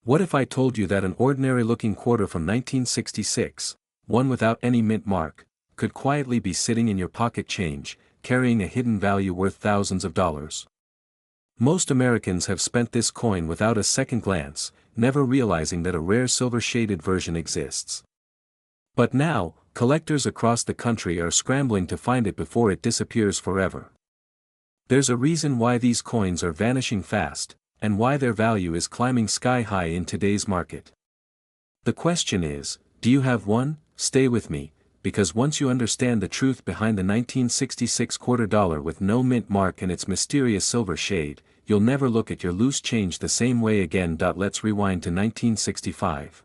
What if I told you that an ordinary-looking quarter from 1966, one without any mint mark, could quietly be sitting in your pocket change, carrying a hidden value worth thousands of dollars? Most Americans have spent this coin without a second glance, never realizing that a rare silver-shaded version exists. But now, collectors across the country are scrambling to find it before it disappears forever. There's a reason why these coins are vanishing fast, and why their value is climbing sky-high in today's market. The question is, do you have one? Stay with me, because once you understand the truth behind the 1966 quarter dollar with no mint mark and its mysterious silver shade, you'll never look at your loose change the same way again. Let's rewind to 1965.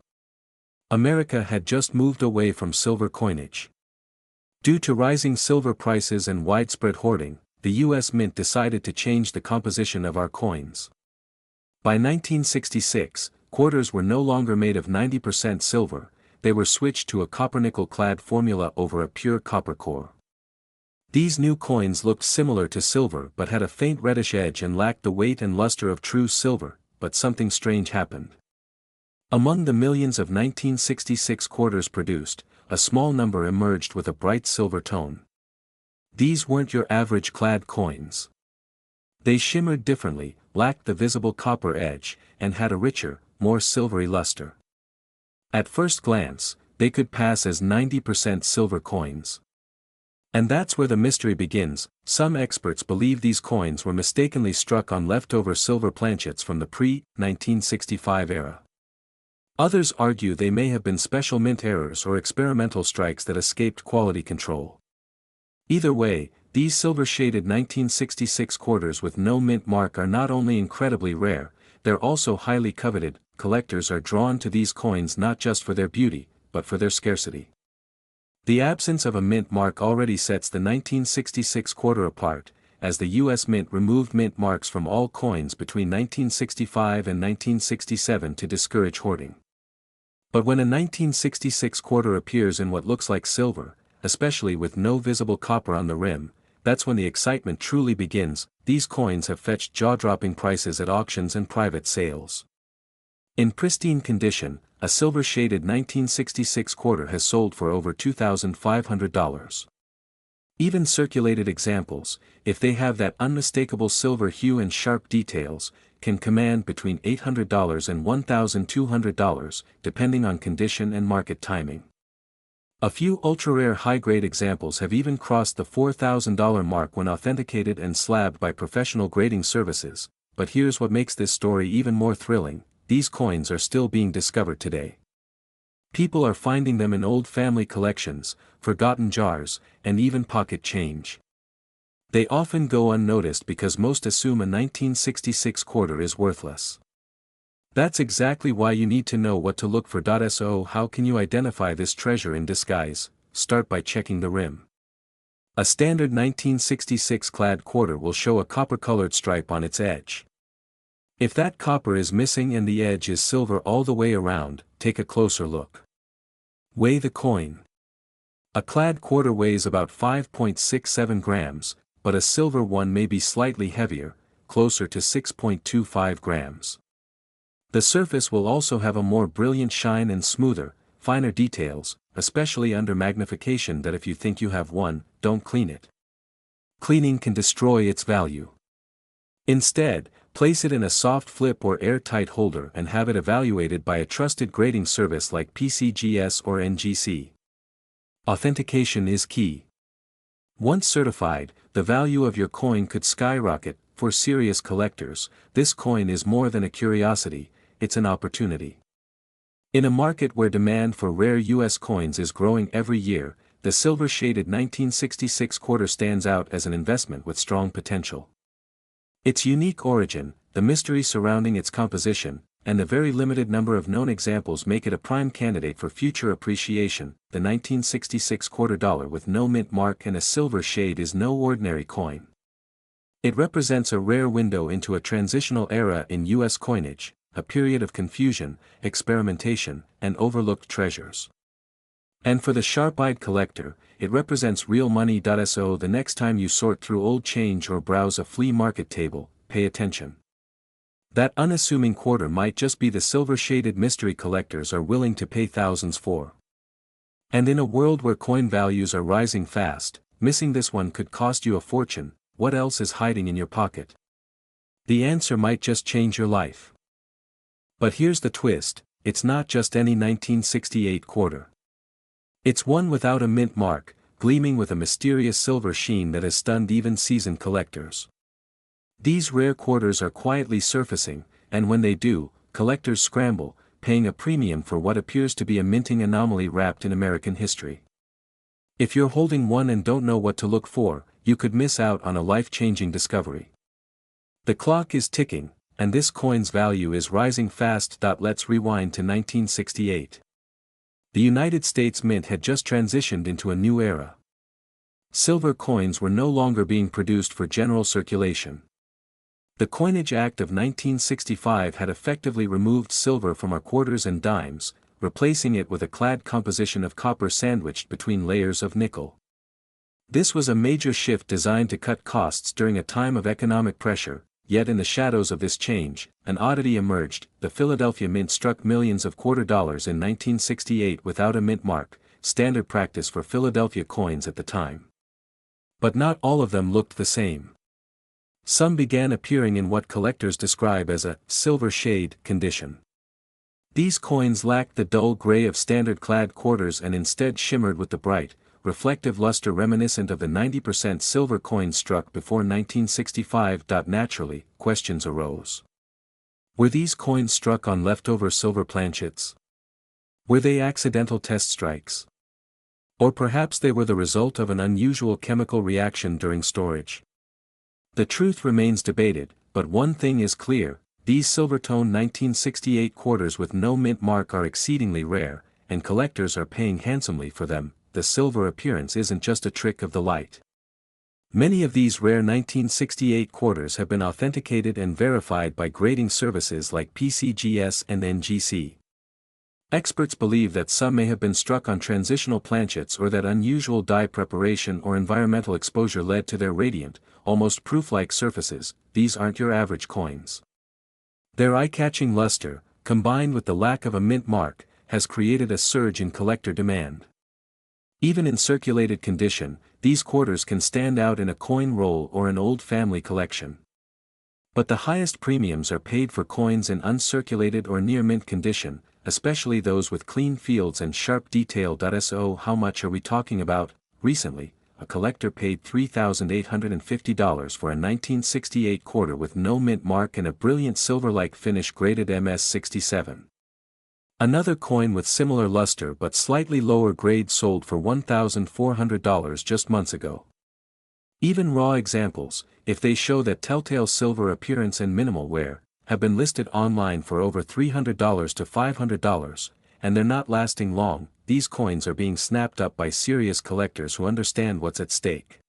America had just moved away from silver coinage. Due to rising silver prices and widespread hoarding, the U.S. Mint decided to change the composition of our coins. By 1966, quarters were no longer made of 90% silver, they were switched to a copper-nickel-clad formula over a pure copper core. These new coins looked similar to silver but had a faint reddish edge and lacked the weight and luster of true silver, but something strange happened. Among the millions of 1966 quarters produced, a small number emerged with a bright silver tone. These weren't your average clad coins. They shimmered differently, lacked the visible copper edge, and had a richer, more silvery luster. At first glance, they could pass as 90% silver coins. And that's where the mystery begins. Some experts believe these coins were mistakenly struck on leftover silver planchets from the pre-1965 era. Others argue they may have been special mint errors or experimental strikes that escaped quality control. Either way, these silver-shaded 1966 quarters with no mint mark are not only incredibly rare, they're also highly coveted. Collectors are drawn to these coins not just for their beauty, but for their scarcity. The absence of a mint mark already sets the 1966 quarter apart, as the U.S. Mint removed mint marks from all coins between 1965 and 1967 to discourage hoarding. But when a 1966 quarter appears in what looks like silver, especially with no visible copper on the rim, that's when the excitement truly begins. These coins have fetched jaw-dropping prices at auctions and private sales. In pristine condition, a silver-shaded 1966 quarter has sold for over $2,500. Even circulated examples, if they have that unmistakable silver hue and sharp details, can command between $800 and $1,200, depending on condition and market timing. A few ultra-rare high-grade examples have even crossed the $4,000 mark when authenticated and slabbed by professional grading services, but here's what makes this story even more thrilling: these coins are still being discovered today. People are finding them in old family collections, forgotten jars, and even pocket change. They often go unnoticed because most assume a 1966 quarter is worthless. That's exactly why you need to know what to look for. So how can you identify this treasure in disguise? Start by checking the rim. A standard 1966 clad quarter will show a copper-colored stripe on its edge. If that copper is missing and the edge is silver all the way around, take a closer look. Weigh the coin. A clad quarter weighs about 5.67 grams, but a silver one may be slightly heavier, closer to 6.25 grams. The surface will also have a more brilliant shine and smoother, finer details, especially under magnification. That if you think you have one, don't clean it. Cleaning can destroy its value. Instead, place it in a soft flip or airtight holder and have it evaluated by a trusted grading service like PCGS or NGC. Authentication is key. Once certified, the value of your coin could skyrocket. For serious collectors, this coin is more than a curiosity, it's an opportunity. In a market where demand for rare U.S. coins is growing every year, the silver-shaded 1966 quarter stands out as an investment with strong potential. Its unique origin, the mystery surrounding its composition, and the very limited number of known examples make it a prime candidate for future appreciation. The 1966 quarter dollar with no mint mark and a silver shade is no ordinary coin. It represents a rare window into a transitional era in U.S. coinage, a period of confusion, experimentation, and overlooked treasures. And for the sharp-eyed collector, it represents real money. So the next time you sort through old change or browse a flea market table, pay attention. That unassuming quarter might just be the silver-shaded mystery collectors are willing to pay thousands for. And in a world where coin values are rising fast, missing this one could cost you a fortune. What else is hiding in your pocket? The answer might just change your life. But here's the twist, it's not just any 1968 quarter. It's one without a mint mark, gleaming with a mysterious silver sheen that has stunned even seasoned collectors. These rare quarters are quietly surfacing, and when they do, collectors scramble, paying a premium for what appears to be a minting anomaly wrapped in American history. If you're holding one and don't know what to look for, you could miss out on a life-changing discovery. The clock is ticking, and this coin's value is rising fast. Let's rewind to 1968. The United States Mint had just transitioned into a new era. Silver coins were no longer being produced for general circulation. The Coinage Act of 1965 had effectively removed silver from our quarters and dimes, replacing it with a clad composition of copper sandwiched between layers of nickel. This was a major shift designed to cut costs during a time of economic pressure, yet in the shadows of this change, an oddity emerged. The Philadelphia Mint struck millions of quarter dollars in 1968 without a mint mark, standard practice for Philadelphia coins at the time. But not all of them looked the same. Some began appearing in what collectors describe as a silver shade condition. These coins lacked the dull gray of standard clad quarters and instead shimmered with the bright, reflective luster reminiscent of the 90% silver coins struck before 1965. Naturally, questions arose. Were these coins struck on leftover silver planchets? Were they accidental test strikes? Or perhaps they were the result of an unusual chemical reaction during storage? The truth remains debated, but one thing is clear, these silver-toned 1968 quarters with no mint mark are exceedingly rare, and collectors are paying handsomely for them. The silver appearance isn't just a trick of the light. Many of these rare 1968 quarters have been authenticated and verified by grading services like PCGS and NGC. Experts believe that some may have been struck on transitional planchets or that unusual dye preparation or environmental exposure led to their radiant, almost proof-like surfaces. These aren't your average coins. Their eye-catching luster, combined with the lack of a mint mark, has created a surge in collector demand. Even in circulated condition, these quarters can stand out in a coin roll or an old family collection. But the highest premiums are paid for coins in uncirculated or near mint condition, especially those with clean fields and sharp detail. So how much are we talking about? Recently, a collector paid $3,850 for a 1968 quarter with no mint mark and a brilliant silver-like finish graded MS67. Another coin with similar luster but slightly lower grade sold for $1,400 just months ago. Even raw examples, if they show that telltale silver appearance and minimal wear, have been listed online for over $300 to $500, and they're not lasting long. These coins are being snapped up by serious collectors who understand what's at stake.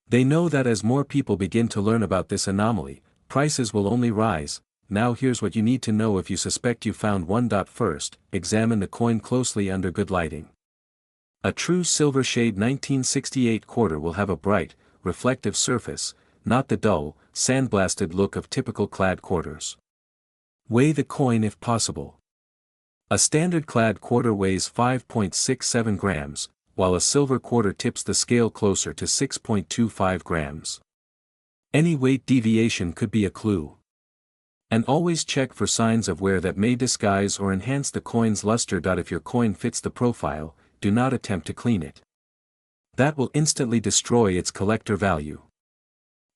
They know that as more people begin to learn about this anomaly, prices will only rise. Now here's what you need to know if you suspect you found one. First, examine the coin closely under good lighting. A true silver shade 1968 quarter will have a bright, reflective surface, not the dull, sandblasted look of typical clad quarters. Weigh the coin if possible. A standard clad quarter weighs 5.67 grams, while a silver quarter tips the scale closer to 6.25 grams. Any weight deviation could be a clue. And always check for signs of wear that may disguise or enhance the coin's luster. If your coin fits the profile, do not attempt to clean it. That will instantly destroy its collector value.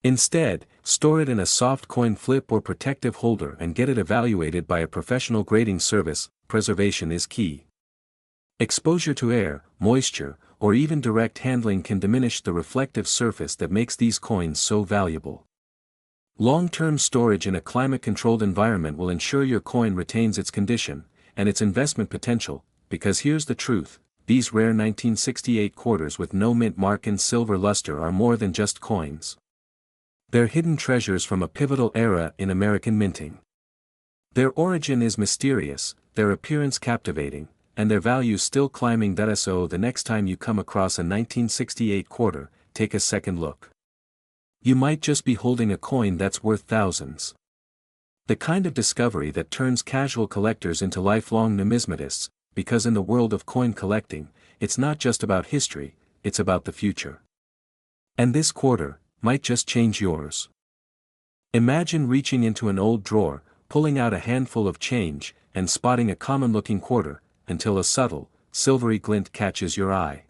Instead, store it in a soft coin flip or protective holder and get it evaluated by a professional grading service. Preservation is key. Exposure to air, moisture, or even direct handling can diminish the reflective surface that makes these coins so valuable. Long-term storage in a climate-controlled environment will ensure your coin retains its condition and its investment potential, because here's the truth, these rare 1968 quarters with no mint mark and silver luster are more than just coins. They're hidden treasures from a pivotal era in American minting. Their origin is mysterious, their appearance captivating, and their value still climbing. So the next time you come across a 1968 quarter, take a second look. You might just be holding a coin that's worth thousands. The kind of discovery that turns casual collectors into lifelong numismatists, because in the world of coin collecting, it's not just about history, it's about the future. And this quarter might just change yours. Imagine reaching into an old drawer, pulling out a handful of change, and spotting a common-looking quarter, until a subtle, silvery glint catches your eye.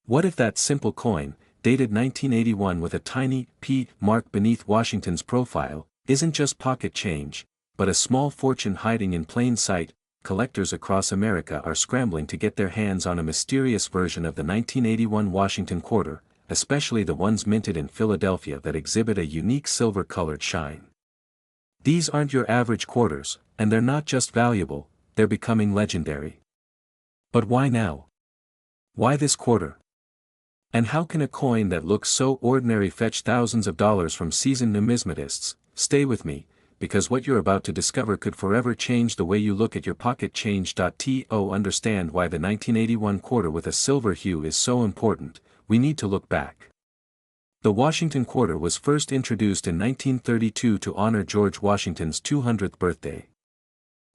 What if that simple coin, dated 1981 with a tiny P mark beneath Washington's profile, isn't just pocket change, but a small fortune hiding in plain sight? Collectors across America are scrambling to get their hands on a mysterious version of the 1981 Washington quarter, especially the ones minted in Philadelphia that exhibit a unique silver-colored shine. These aren't your average quarters, and they're not just valuable, they're becoming legendary. But why now? Why this quarter? And how can a coin that looks so ordinary fetch thousands of dollars from seasoned numismatists? Stay with me, because what you're about to discover could forever change the way you look at your pocket change. To understand why the 1981 quarter with a silver hue is so important, we need to look back. The Washington quarter was first introduced in 1932 to honor George Washington's 200th birthday.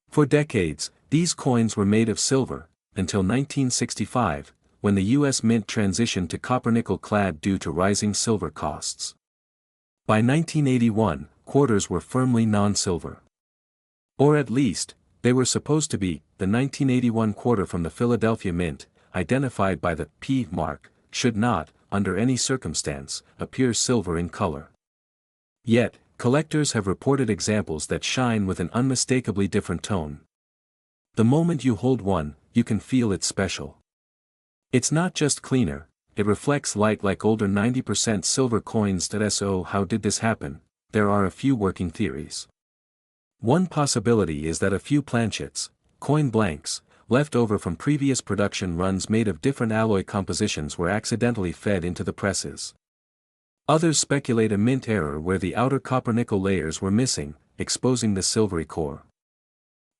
For decades, these coins were made of silver, until 1965, when the U.S. Mint transitioned to copper-nickel clad due to rising silver costs. By 1981, quarters were firmly non-silver. Or at least, they were supposed to be. The 1981 quarter from the Philadelphia Mint, identified by the P mark, should not, under any circumstance, appear silver in color. Yet, collectors have reported examples that shine with an unmistakably different tone. The moment you hold one, you can feel it's special. It's not just cleaner, it reflects light like older 90% silver coins. So how did this happen? There are a few working theories. One possibility is that a few planchets, coin blanks, left over from previous production runs made of different alloy compositions were accidentally fed into the presses. Others speculate a mint error where the outer copper-nickel layers were missing, exposing the silvery core.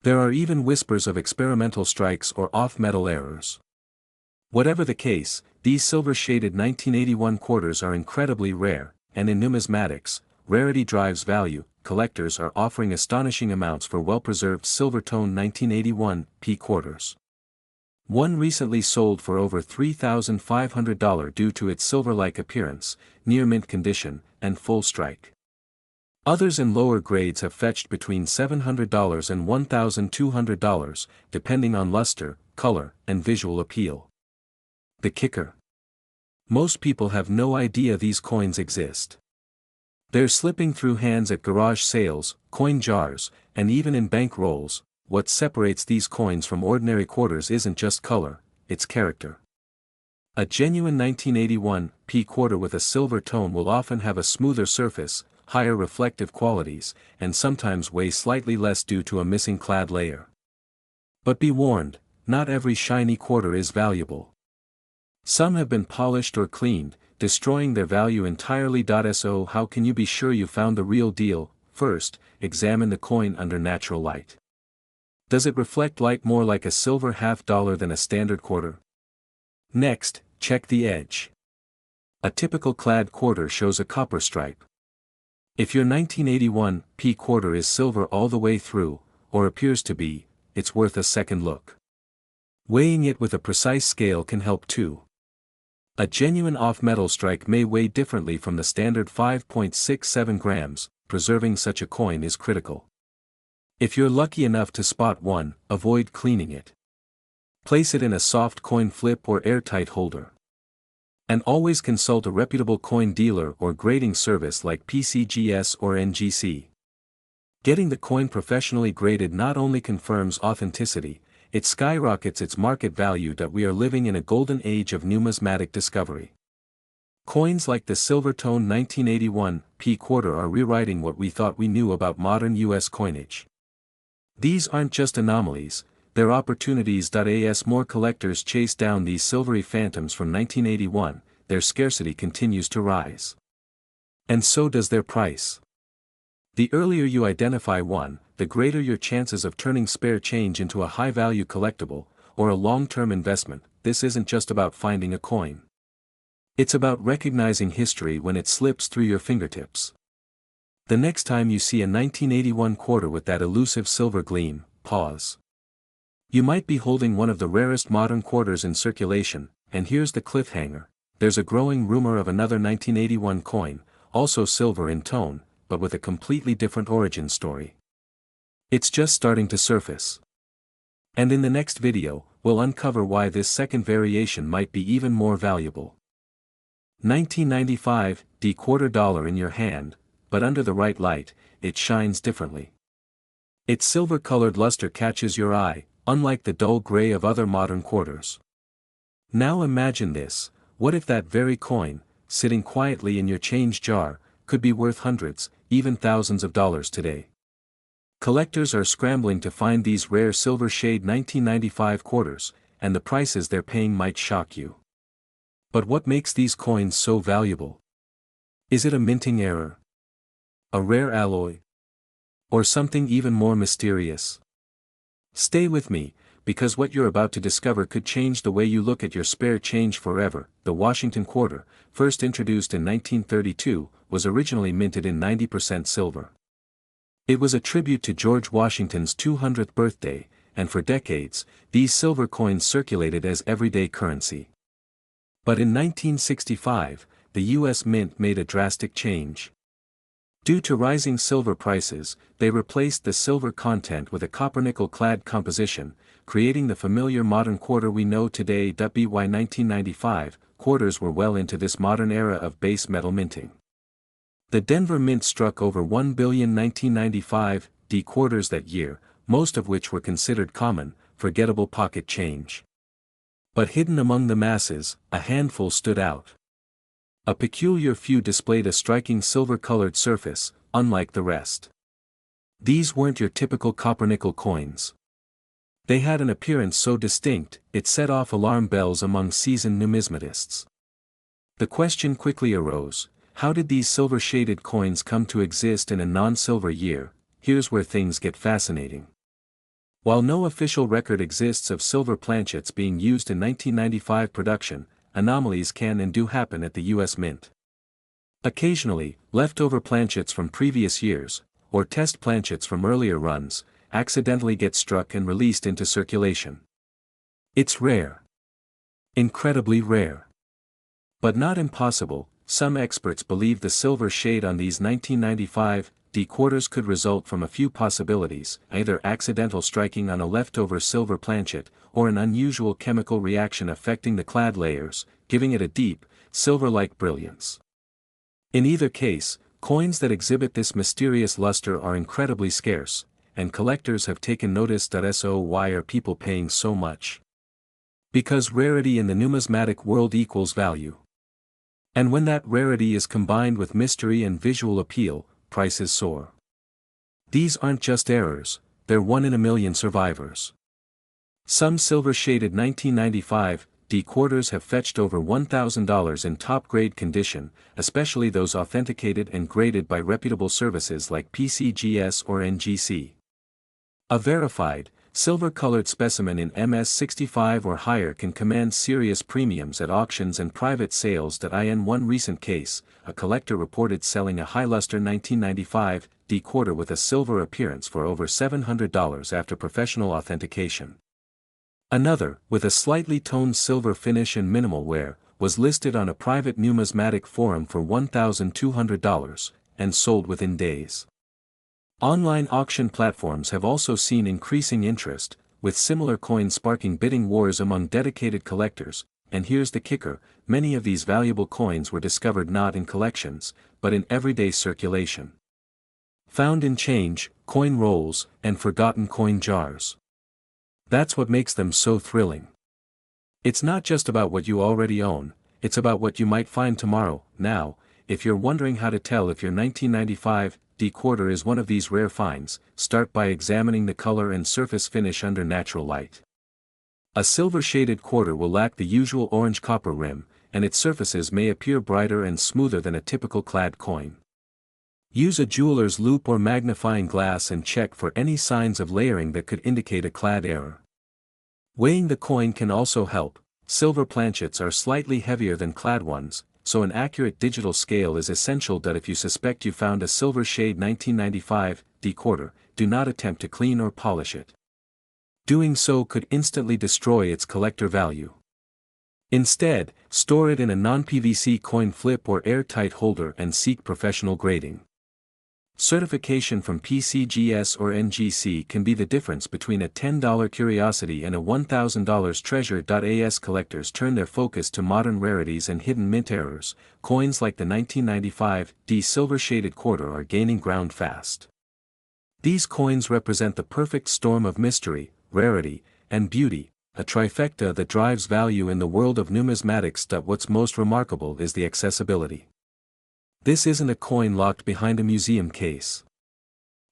There are even whispers of experimental strikes or off-metal errors. Whatever the case, these silver-shaded 1981 quarters are incredibly rare, and in numismatics, rarity drives value. Collectors are offering astonishing amounts for well-preserved silver-tone 1981 P quarters. One recently sold for over $3,500 due to its silver-like appearance, near-mint condition, and full strike. Others in lower grades have fetched between $700 and $1,200, depending on luster, color, and visual appeal. The kicker? Most people have no idea these coins exist. They're slipping through hands at garage sales, coin jars, and even in bank rolls. What separates these coins from ordinary quarters isn't just color, it's character. A genuine 1981 P quarter with a silver tone will often have a smoother surface, higher reflective qualities, and sometimes weigh slightly less due to a missing clad layer. But be warned, not every shiny quarter is valuable. Some have been polished or cleaned, destroying their value entirely. So how can you be sure you found the real deal? First, examine the coin under natural light. Does it reflect light more like a silver $half than a standard quarter? Next, check the edge. A typical clad quarter shows a copper stripe. If your 1981 P quarter is silver all the way through, or appears to be, it's worth a second look. Weighing it with a precise scale can help too. A genuine off-metal strike may weigh differently from the standard 5.67 grams, preserving such a coin is critical. If you're lucky enough to spot one, avoid cleaning it. Place it in a soft coin flip or airtight holder. And always consult a reputable coin dealer or grading service like PCGS or NGC. Getting the coin professionally graded not only confirms authenticity, it skyrockets its market value. We are living in a golden age of numismatic discovery. Coins like the silver-tone 1981 P quarter are rewriting what we thought we knew about modern U.S. coinage. These aren't just anomalies, they're opportunities. As more collectors chase down these silvery phantoms from 1981, their scarcity continues to rise. And so does their price. The earlier you identify one, the greater your chances of turning spare change into a high-value collectible, or a long-term investment. This isn't just about finding a coin. It's about recognizing history when it slips through your fingertips. The next time you see a 1981 quarter with that elusive silver gleam, pause. You might be holding one of the rarest modern quarters in circulation, and here's the cliffhanger. There's a growing rumor of another 1981 coin, also silver in tone, but with a completely different origin story. It's just starting to surface. And in the next video, we'll uncover why this second variation might be even more valuable. 1995, quarter dollar in your hand, but under the right light, it shines differently. Its silver-colored luster catches your eye, unlike the dull gray of other modern quarters. Now imagine this: what if that very coin, sitting quietly in your change jar, could be worth hundreds, even thousands of dollars today? Collectors are scrambling to find these rare silver shade 1995 quarters, and the prices they're paying might shock you. But what makes these coins so valuable? Is it a minting error? A rare alloy? Or something even more mysterious? Stay with me, because what you're about to discover could change the way you look at your spare change forever. The Washington quarter, first introduced in 1932, was originally minted in 90% silver. It was a tribute to George Washington's 200th birthday, and for decades, these silver coins circulated as everyday currency. But in 1965, the U.S. Mint made a drastic change. Due to rising silver prices, they replaced the silver content with a copper-nickel-clad composition, creating the familiar modern quarter we know today. By 1995, quarters were well into this modern era of base metal minting. The Denver Mint struck over 1 billion 1995 quarters that year, most of which were considered common, forgettable pocket change. But hidden among the masses, a handful stood out. A peculiar few displayed a striking silver-colored surface, unlike the rest. These weren't your typical copper-nickel coins. They had an appearance so distinct, it set off alarm bells among seasoned numismatists. The question quickly arose: how did these silver-shaded coins come to exist in a non-silver year? Here's where things get fascinating. While no official record exists of silver planchets being used in 1995 production, anomalies can and do happen at the U.S. Mint. Occasionally, leftover planchets from previous years, or test planchets from earlier runs, accidentally get struck and released into circulation. It's rare. Incredibly rare. But not impossible. Some experts believe the silver shade on these 1995 quarters could result from a few possibilities: either accidental striking on a leftover silver planchet, or an unusual chemical reaction affecting the clad layers, giving it a deep, silver-like brilliance. In either case, coins that exhibit this mysterious luster are incredibly scarce, and collectors have taken notice. So why are people paying so much? Because rarity in the numismatic world equals value. And when that rarity is combined with mystery and visual appeal, prices soar. These aren't just errors, they're one-in-a-million survivors. Some silver-shaded 1995 quarters have fetched over $1,000 in top-grade condition, especially those authenticated and graded by reputable services like PCGS or NGC. A verified, silver-colored specimen in MS65 or higher can command serious premiums at auctions and private sales. In one recent case, a collector reported selling a high-luster 1995 quarter with a silver appearance for over $700 after professional authentication. Another, with a slightly toned silver finish and minimal wear, was listed on a private numismatic forum for $1,200, and sold within days. Online auction platforms have also seen increasing interest, with similar coins sparking bidding wars among dedicated collectors. And here's the kicker: many of these valuable coins were discovered not in collections, but in everyday circulation. Found in change, coin rolls, and forgotten coin jars. That's what makes them so thrilling. It's not just about what you already own, it's about what you might find tomorrow. Now, if you're wondering how to tell if your 1995 quarter is one of these rare finds, start by examining the color and surface finish under natural light. A silver-shaded quarter will lack the usual orange-copper rim, and its surfaces may appear brighter and smoother than a typical clad coin. Use a jeweler's loupe or magnifying glass and check for any signs of layering that could indicate a clad error. Weighing the coin can also help. Silver planchets are slightly heavier than clad ones, so an accurate digital scale is essential. That if you suspect you found a silver shade 1995 D quarter, do not attempt to clean or polish it. Doing so could instantly destroy its collector value. Instead, store it in a non-PVC coin flip or airtight holder and seek professional grading. Certification from PCGS or NGC can be the difference between a $10 curiosity and a $1,000 treasure. As collectors turn their focus to modern rarities and hidden mint errors, coins like the 1995 D silver shaded quarter are gaining ground fast. These coins represent the perfect storm of mystery, rarity, and beauty, a trifecta that drives value in the world of numismatics. What's most remarkable is the accessibility. This isn't a coin locked behind a museum case.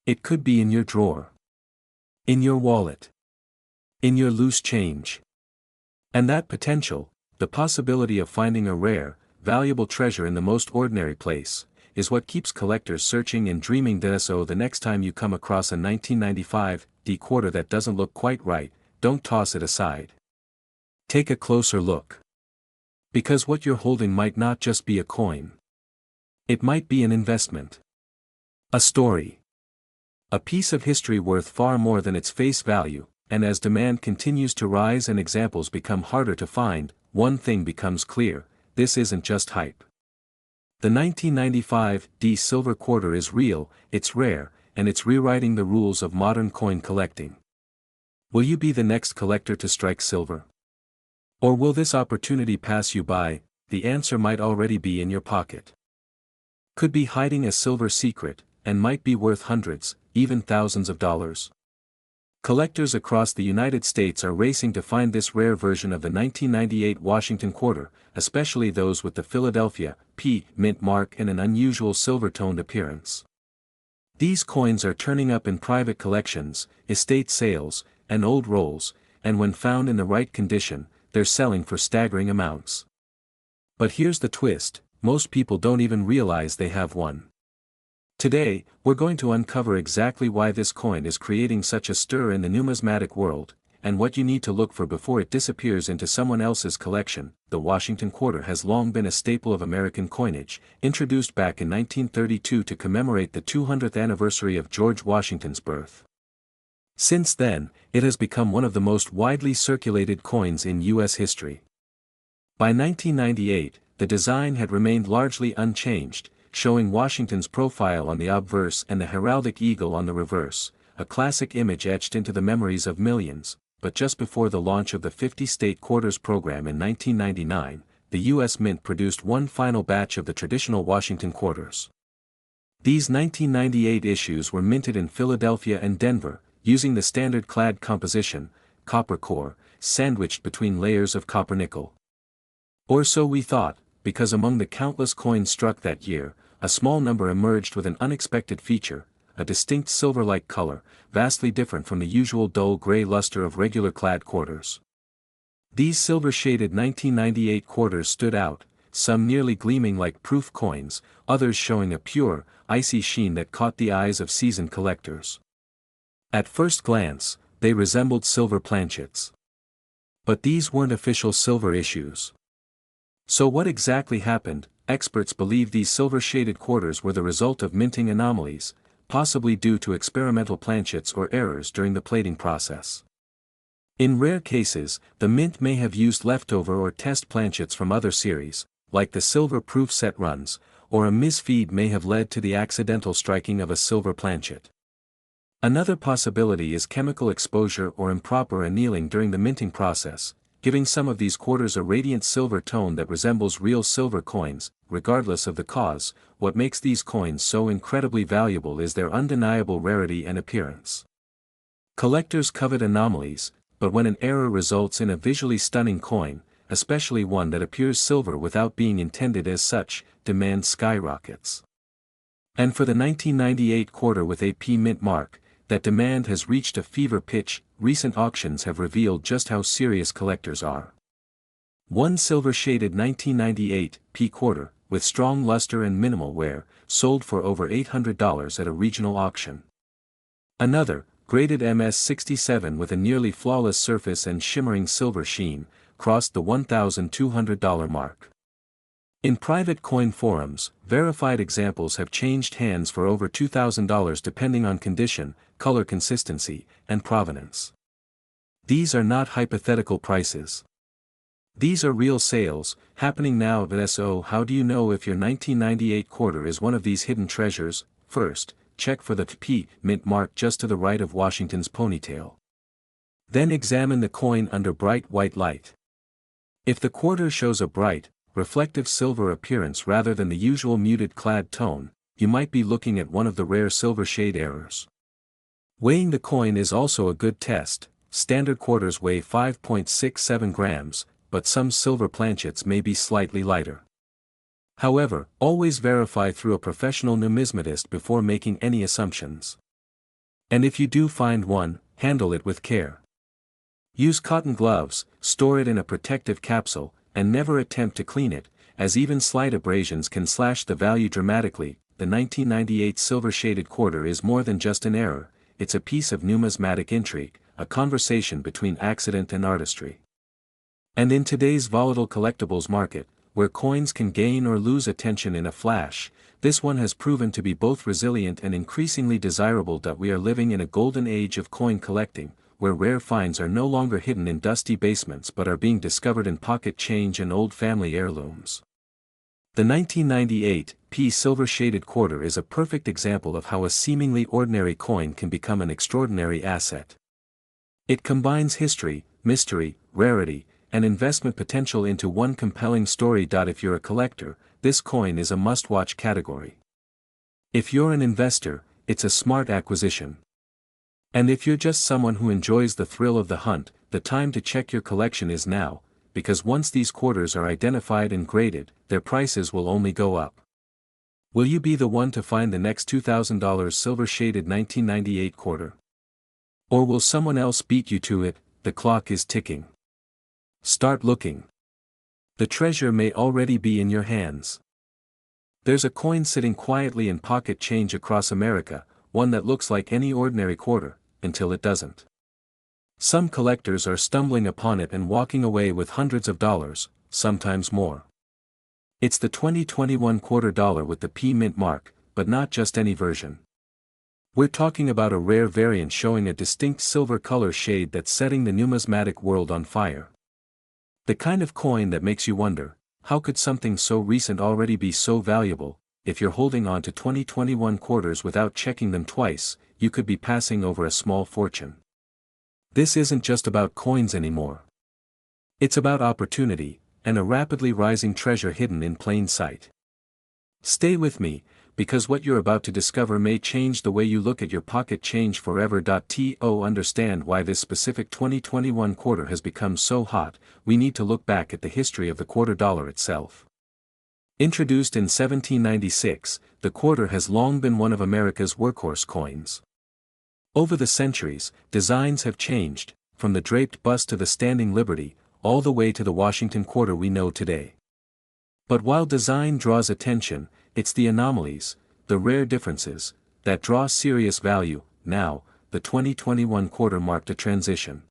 It could be in your drawer, in your wallet, in your loose change. And that potential, the possibility of finding a rare, valuable treasure in the most ordinary place, is what keeps collectors searching and dreaming. So the next time you come across a 1995 D quarter that doesn't look quite right, don't toss it aside. Take a closer look. Because what you're holding might not just be a coin. It might be an investment. A story. A piece of history worth far more than its face value, and as demand continues to rise and examples become harder to find, one thing becomes clear: this isn't just hype. The 1995 D silver quarter is real, it's rare, and it's rewriting the rules of modern coin collecting. Will you be the next collector to strike silver? Or will this opportunity pass you by? The answer might already be in your pocket. Could be hiding a silver secret, and might be worth hundreds, even thousands of dollars. Collectors across the United States are racing to find this rare version of the 1998 Washington quarter, especially those with the Philadelphia P mint mark and an unusual silver-toned appearance. These coins are turning up in private collections, estate sales, and old rolls, and when found in the right condition, they're selling for staggering amounts. But here's the twist: most people don't even realize they have one. Today, we're going to uncover exactly why this coin is creating such a stir in the numismatic world, and what you need to look for before it disappears into someone else's collection. The Washington quarter has long been a staple of American coinage, introduced back in 1932 to commemorate the 200th anniversary of George Washington's birth. Since then, it has become one of the most widely circulated coins in U.S. history. By 1998, the design had remained largely unchanged, showing Washington's profile on the obverse and the heraldic eagle on the reverse, a classic image etched into the memories of millions. But just before the launch of the 50-state quarters program in 1999, the U.S. Mint produced one final batch of the traditional Washington quarters. These 1998 issues were minted in Philadelphia and Denver, using the standard clad composition, copper core, sandwiched between layers of copper nickel. Or so we thought, because among the countless coins struck that year, a small number emerged with an unexpected feature, a distinct silver-like color, vastly different from the usual dull gray luster of regular clad quarters. These silver-shaded 1998 quarters stood out, some nearly gleaming like proof coins, others showing a pure, icy sheen that caught the eyes of seasoned collectors. At first glance, they resembled silver planchets. But these weren't official silver issues. So what exactly happened? Experts believe these silver-shaded quarters were the result of minting anomalies, possibly due to experimental planchets or errors during the plating process. In rare cases, the mint may have used leftover or test planchets from other series, like the silver proof set runs, or a misfeed may have led to the accidental striking of a silver planchet. Another possibility is chemical exposure or improper annealing during the minting process, giving some of these quarters a radiant silver tone that resembles real silver coins. Regardless of the cause, what makes these coins so incredibly valuable is their undeniable rarity and appearance. Collectors covet anomalies, but when an error results in a visually stunning coin, especially one that appears silver without being intended as such, demand skyrockets. And for the 1998 quarter with a P mint mark, that demand has reached a fever pitch. Recent auctions have revealed just how serious collectors are. One silver-shaded 1998 P quarter, with strong luster and minimal wear, sold for over $800 at a regional auction. Another, graded MS-67 with a nearly flawless surface and shimmering silver sheen, crossed the $1,200 mark. In private coin forums, verified examples have changed hands for over $2,000 depending on condition, color consistency, and provenance. These are not hypothetical prices. These are real sales, happening now. So how do you know if your 1998 quarter is one of these hidden treasures? First, check for the P mint mark just to the right of Washington's ponytail. Then examine the coin under bright white light. If the quarter shows a bright, reflective silver appearance rather than the usual muted clad tone, you might be looking at one of the rare silver shade errors. Weighing the coin is also a good test. Standard quarters weigh 5.67 grams, but some silver planchets may be slightly lighter. However, always verify through a professional numismatist before making any assumptions. And if you do find one, handle it with care. Use cotton gloves, store it in a protective capsule, and never attempt to clean it, as even slight abrasions can slash the value dramatically. The 1998 silver-shaded quarter is more than just an error, it's a piece of numismatic intrigue, a conversation between accident and artistry. And in today's volatile collectibles market, where coins can gain or lose attention in a flash, this one has proven to be both resilient and increasingly desirable. We are living in a golden age of coin collecting, where rare finds are no longer hidden in dusty basements but are being discovered in pocket change and old family heirlooms. The 1998 P silver-shaded quarter is a perfect example of how a seemingly ordinary coin can become an extraordinary asset. It combines history, mystery, rarity, and investment potential into one compelling story. If you're a collector, this coin is a must-watch category. If you're an investor, it's a smart acquisition. And if you're just someone who enjoys the thrill of the hunt, the time to check your collection is now, because once these quarters are identified and graded, their prices will only go up. Will you be the one to find the next $2,000 silver-shaded 1998 quarter? Or will someone else beat you to it? The clock is ticking. Start looking. The treasure may already be in your hands. There's a coin sitting quietly in pocket change across America, one that looks like any ordinary quarter, until it doesn't. Some collectors are stumbling upon it and walking away with hundreds of dollars, sometimes more. It's the 2021 quarter dollar with the P mint mark, but not just any version. We're talking about a rare variant showing a distinct silver color shade that's setting the numismatic world on fire. The kind of coin that makes you wonder, how could something so recent already be so valuable? If you're holding on to 2021 quarters without checking them twice, you could be passing over a small fortune. This isn't just about coins anymore. It's about opportunity, and a rapidly rising treasure hidden in plain sight. Stay with me, because what you're about to discover may change the way you look at your pocket change forever. To understand why this specific 2021 quarter has become so hot, we need to look back at the history of the quarter dollar itself. Introduced in 1796, the quarter has long been one of America's workhorse coins. Over the centuries, designs have changed, from the draped bust to the standing liberty, all the way to the Washington quarter we know today. But while design draws attention, it's the anomalies, the rare differences, that draw serious value. Now, the 2021 quarter marked a transition.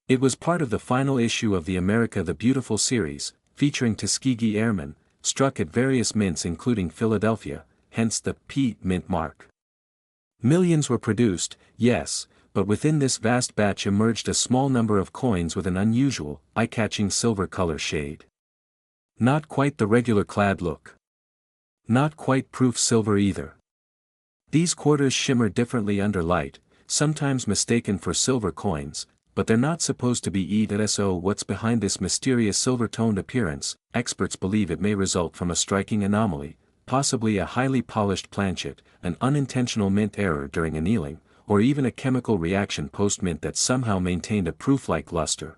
It was part of the final issue of the America the Beautiful series, featuring Tuskegee Airmen, struck at various mints including Philadelphia, hence the P mint mark. Millions were produced, yes, but within this vast batch emerged a small number of coins with an unusual, eye-catching silver color shade. Not quite the regular clad look. Not quite proof silver either. These quarters shimmer differently under light, sometimes mistaken for silver coins, but they're not supposed to be. So what's behind this mysterious silver-toned appearance? Experts believe it may result from a striking anomaly, possibly a highly polished planchet, an unintentional mint error during annealing, or even a chemical reaction post-mint that somehow maintained a proof-like luster.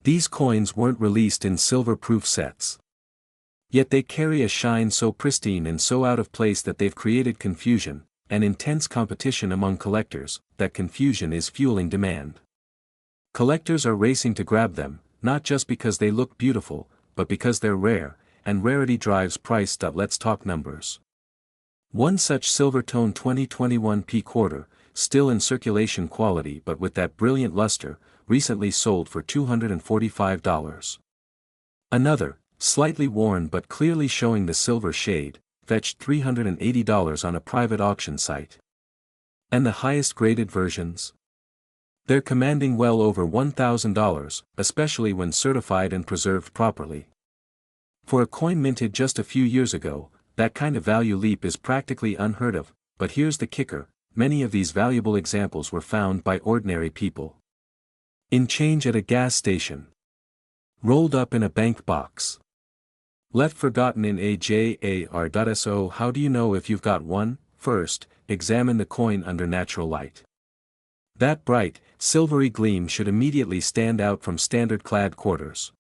These coins weren't released in silver-proof sets. Yet they carry a shine so pristine and so out of place that they've created confusion, and intense competition among collectors. That confusion is fueling demand. Collectors are racing to grab them, not just because they look beautiful, but because they're rare, and rarity drives price. Let's talk numbers. One such silver-toned 2021 P quarter, still in circulation quality but with that brilliant luster, recently sold for $245. Another, Slightly worn but clearly showing the silver shade, fetched $380 on a private auction site. And the highest graded versions? They're commanding well over $1,000, especially when certified and preserved properly. For a coin minted just a few years ago, that kind of value leap is practically unheard of, but here's the kicker, many of these valuable examples were found by ordinary people. In change at a gas station. Rolled up in a bank box. Left forgotten in a jar.so. How do you know if you've got one? First, examine the coin under natural light. That bright, silvery gleam should immediately stand out from standard-clad quarters.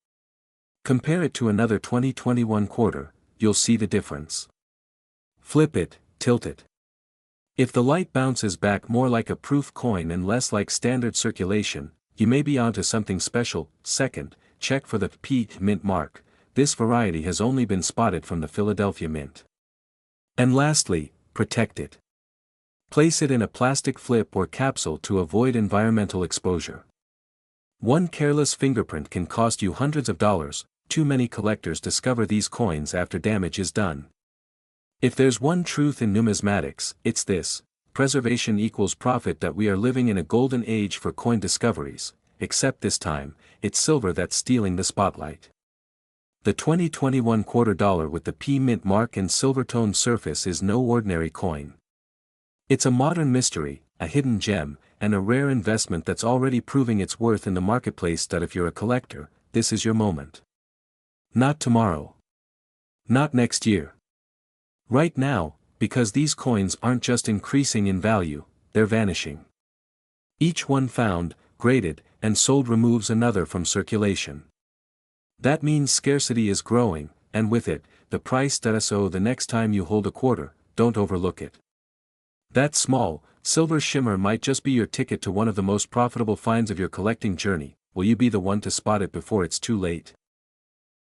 Compare it to another 2021 quarter, you'll see the difference. Flip it, tilt it. If the light bounces back more like a proof coin and less like standard circulation, you may be onto something special. Second, check for the P mint mark. This variety has only been spotted from the Philadelphia Mint. And lastly, protect it. Place it in a plastic flip or capsule to avoid environmental exposure. One careless fingerprint can cost you hundreds of dollars. Too many collectors discover these coins after damage is done. If there's one truth in numismatics, it's this: preservation equals profit. That we are living in a golden age for coin discoveries, except this time, it's silver that's stealing the spotlight. The 2021 quarter dollar with the P mint mark and silver-toned surface is no ordinary coin. It's a modern mystery, a hidden gem, and a rare investment that's already proving its worth in the marketplace. That if you're a collector, this is your moment. Not tomorrow. Not next year. Right now, because these coins aren't just increasing in value, they're vanishing. Each one found, graded, and sold removes another from circulation. That means scarcity is growing, and with it, the price. So the next time you hold a quarter, don't overlook it. That small, silver shimmer might just be your ticket to one of the most profitable finds of your collecting journey. Will you be the one to spot it before it's too late?